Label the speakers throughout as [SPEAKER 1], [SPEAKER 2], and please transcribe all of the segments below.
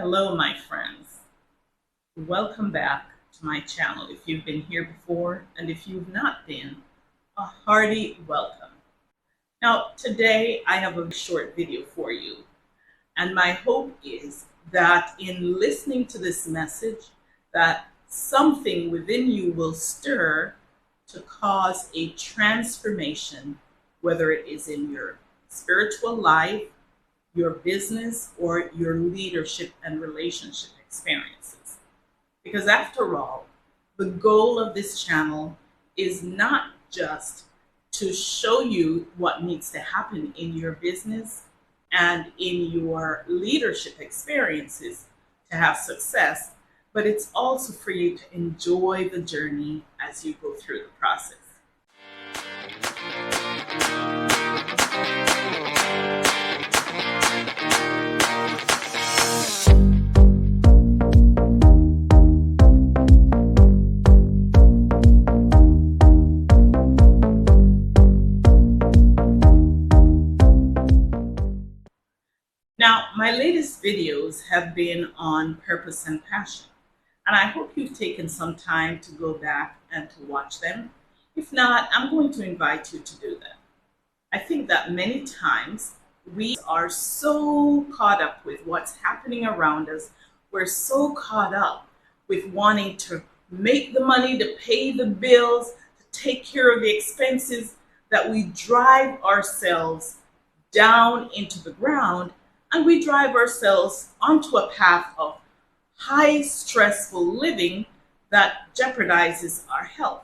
[SPEAKER 1] Hello, my friends. Welcome back to my channel. If you've been here before and if you've not been, a hearty welcome. Now, today I have a short video for you, and my hope is that in listening to this message, that something within you will stir to cause a transformation, whether it is in your spiritual life, your business, or your leadership and relationship experiences. Because after all, the goal of this channel is not just to show you what needs to happen in your business and in your leadership experiences to have success, but it's also for you to enjoy the journey as you go through the process. Now, my latest videos have been on purpose and passion, and I hope you've taken some time to go back and to watch them. If not, I'm going to invite you to do that. I think that many times we are so caught up with what's happening around us. We're so caught up with wanting to make the money, to pay the bills, to take care of the expenses, that we drive ourselves down into the ground. And we drive ourselves onto a path of high stressful living that jeopardizes our health.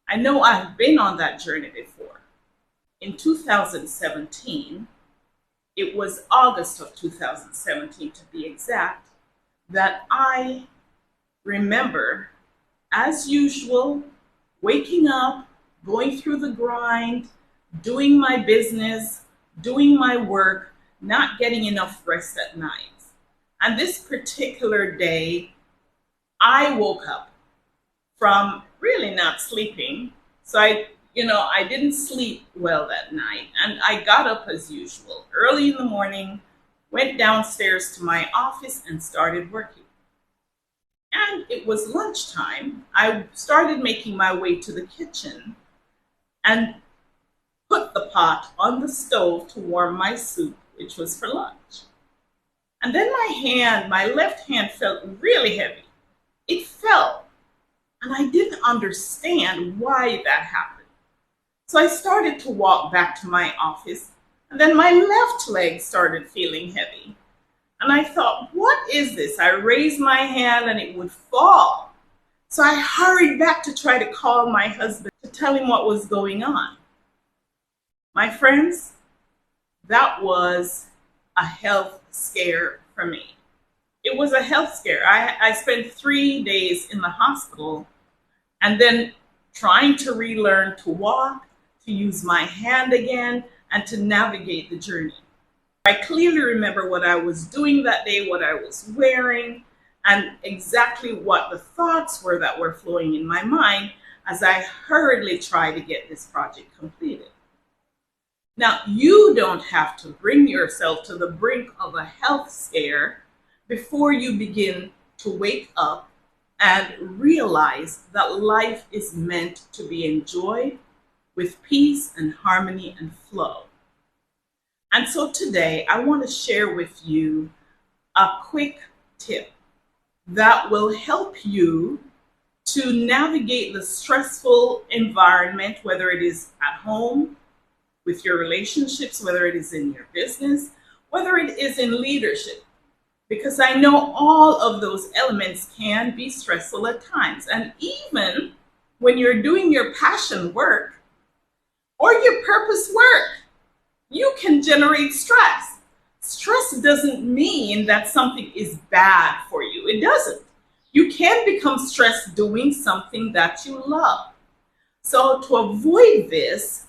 [SPEAKER 1] I know I've been on that journey before. In 2017, it was August of 2017 to be exact, that I remember, as usual, waking up, going through the grind, doing my business, doing my work, not getting enough rest at night. And this particular day, I woke up from really not sleeping. So I didn't sleep well that night. And I got up as usual, early in the morning, went downstairs to my office and started working. And it was lunchtime. I started making my way to the kitchen and put the pot on the stove to warm my soup, which was for lunch. And then my left hand felt really heavy. It fell, and I didn't understand why that happened. So I started to walk back to my office, and then my left leg started feeling heavy. And I thought, what is this? I raised my hand and it would fall. So I hurried back to try to call my husband to tell him what was going on. My friends, that was a health scare for me. It was a health scare. I spent 3 days in the hospital and then trying to relearn to walk, to use my hand again, and to navigate the journey. I clearly remember what I was doing that day, what I was wearing, and exactly what the thoughts were that were flowing in my mind as I hurriedly tried to get this project completed. Now, you don't have to bring yourself to the brink of a health scare before you begin to wake up and realize that life is meant to be enjoyed with peace and harmony and flow. And so today, I want to share with you a quick tip that will help you to navigate the stressful environment, whether it is at home, with your relationships, whether it is in your business, whether it is in leadership, because I know all of those elements can be stressful at times. And even when you're doing your passion work or your purpose work, you can generate stress. Stress doesn't mean that something is bad for you. It doesn't. You can become stressed doing something that you love. So to avoid this,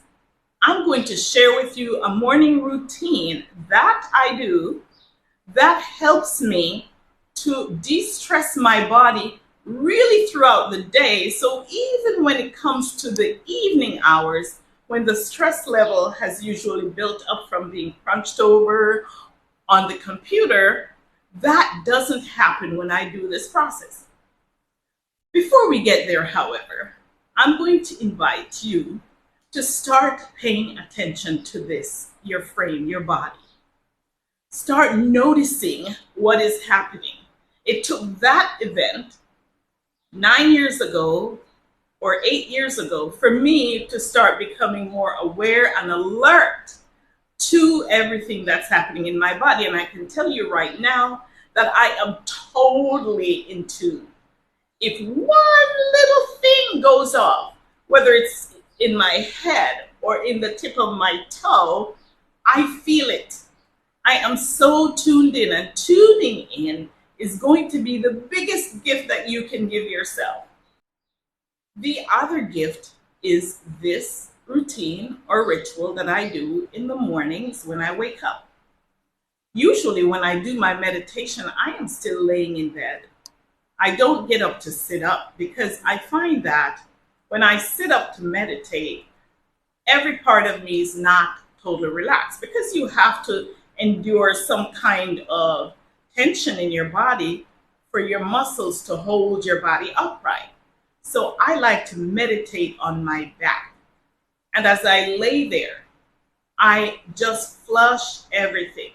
[SPEAKER 1] I'm going to share with you a morning routine that I do that helps me to de-stress my body really throughout the day. So even when it comes to the evening hours, when the stress level has usually built up from being crunched over on the computer, That doesn't happen when I do this process. Before we get there, however, I'm going to invite you to start paying attention to this, your frame, your body. Start noticing what is happening. It took that event 9 years ago or 8 years ago for me to start becoming more aware and alert to everything that's happening in my body. And I can tell you right now that I am totally in tune. If one little thing goes off, whether it's in my head or in the tip of my toe, I feel it. I am so tuned in, and tuning in is going to be the biggest gift that you can give yourself. The other gift is this routine or ritual that I do in the mornings when I wake up. Usually, when I do my meditation, I am still laying in bed. I don't get up to sit up because I find that when I sit up to meditate, every part of me is not totally relaxed because you have to endure some kind of tension in your body for your muscles to hold your body upright. So I like to meditate on my back. And as I lay there, I just flush everything.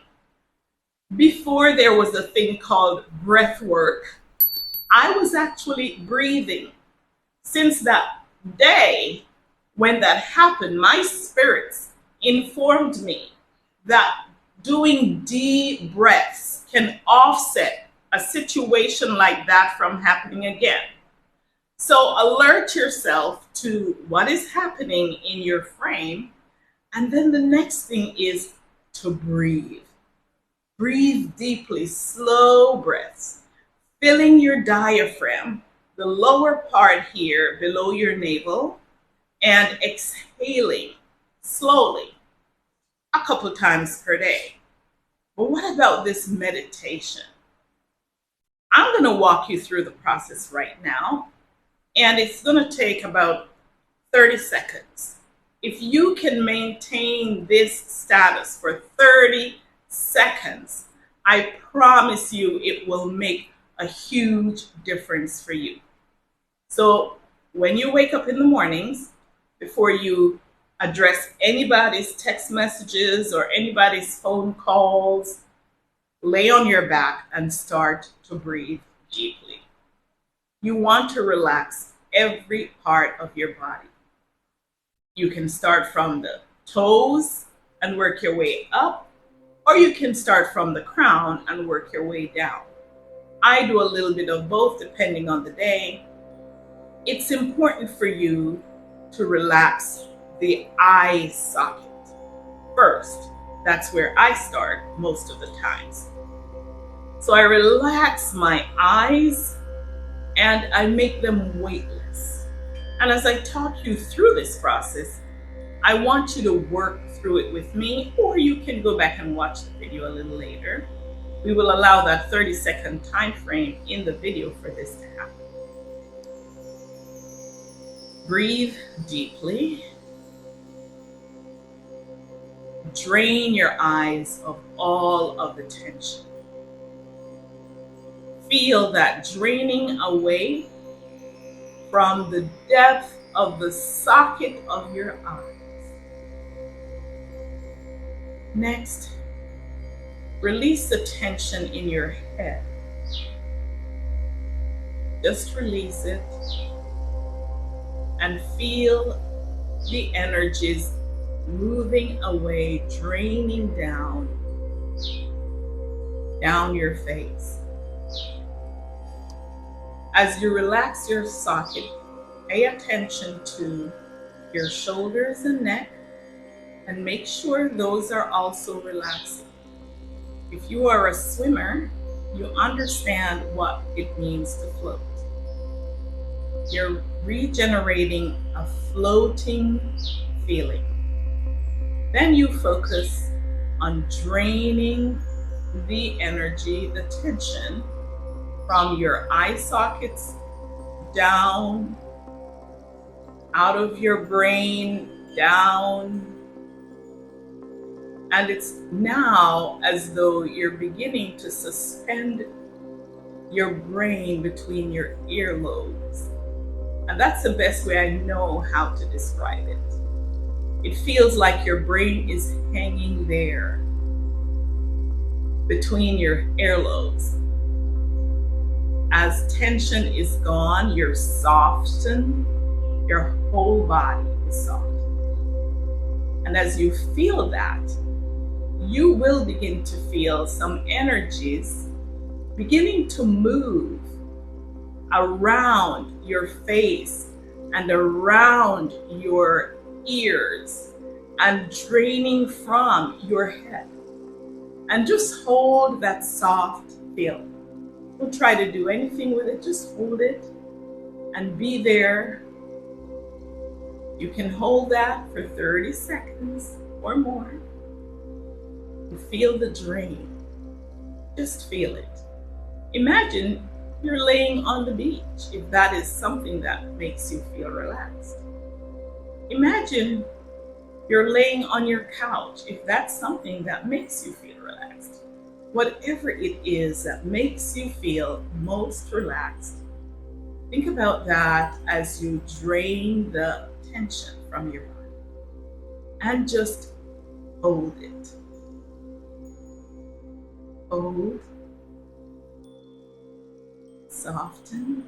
[SPEAKER 1] Before there was a thing called breath work, I was actually breathing. Since that day when that happened, my spirits informed me that doing deep breaths can offset a situation like that from happening again. So alert yourself to what is happening in your frame. And then the next thing is to breathe. Breathe deeply, slow breaths, filling your diaphragm, the lower part here below your navel, and exhaling slowly a couple times per day. But what about this meditation? I'm going to walk you through the process right now, and it's going to take about 30 seconds. If you can maintain this status for 30 seconds, I promise you it will make a huge difference for you. So when you wake up in the mornings, before you address anybody's text messages or anybody's phone calls, lay on your back and start to breathe deeply. You want to relax every part of your body. You can start from the toes and work your way up, or you can start from the crown and work your way down. I do a little bit of both depending on the day. It's important for you to relax the eye socket first. That's where I start most of the times. So I relax my eyes and I make them weightless. And as I talk you through this process, I want you to work through it with me, or you can go back and watch the video a little later. We will allow that 30-second time frame in the video for this to happen. Breathe deeply. Drain your eyes of all of the tension. Feel that draining away from the depth of the socket of your eyes. Next, release the tension in your head. Just release it and feel the energies moving away, draining down your face. As you relax your socket, pay attention to your shoulders and neck and make sure those are also relaxing. If you are a swimmer, you understand what it means to float. You're regenerating a floating feeling. Then you focus on draining the energy, the tension from your eye sockets down, out of your brain, down And it's now as though you're beginning to suspend your brain between your earlobes. And that's the best way I know how to describe it. It feels like your brain is hanging there between your earlobes. As tension is gone, you're softened, your whole body is soft. And as you feel that, you will begin to feel some energies beginning to move around your face and around your ears and draining from your head. And just hold that soft feeling. Don't try to do anything with it, just hold it and be there. You can hold that for 30 seconds or more. You feel the drain. Just feel it. Imagine you're laying on the beach, if that is something that makes you feel relaxed. Imagine you're laying on your couch, if that's something that makes you feel relaxed. Whatever it is that makes you feel most relaxed, think about that as you drain the tension from your body and just hold it. Hold, soften,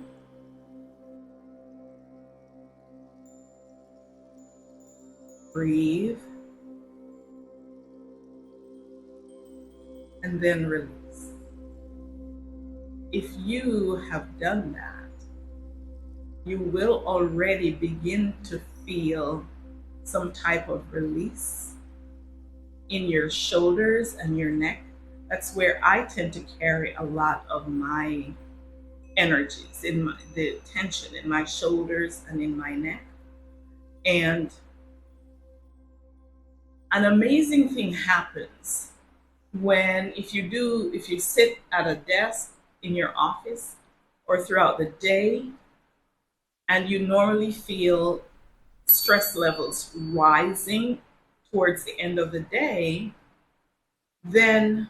[SPEAKER 1] breathe, and then release. If you have done that, you will already begin to feel some type of release in your shoulders and your neck. That's where I tend to carry a lot of my energies, the tension in my shoulders and in my neck. And an amazing thing happens if you sit at a desk in your office or throughout the day, and you normally feel stress levels rising towards the end of the day, then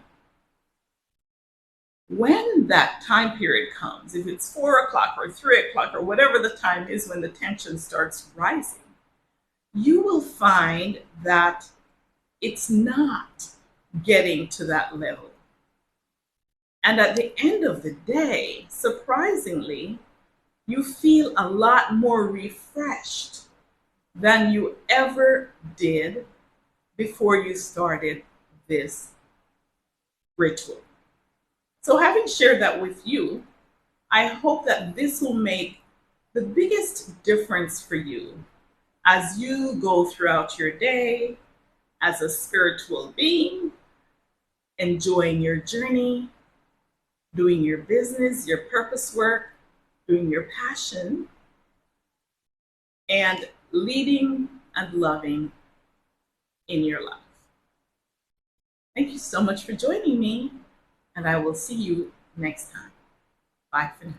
[SPEAKER 1] when that time period comes, if it's 4 o'clock or 3 o'clock or whatever the time is when the tension starts rising, you will find that it's not getting to that level. And at the end of the day, surprisingly, you feel a lot more refreshed than you ever did before you started this ritual. So having shared that with you, I hope that this will make the biggest difference for you as you go throughout your day as a spiritual being, enjoying your journey, doing your business, your purpose work, doing your passion, and leading and loving in your life. Thank you so much for joining me, and I will see you next time. Bye for now.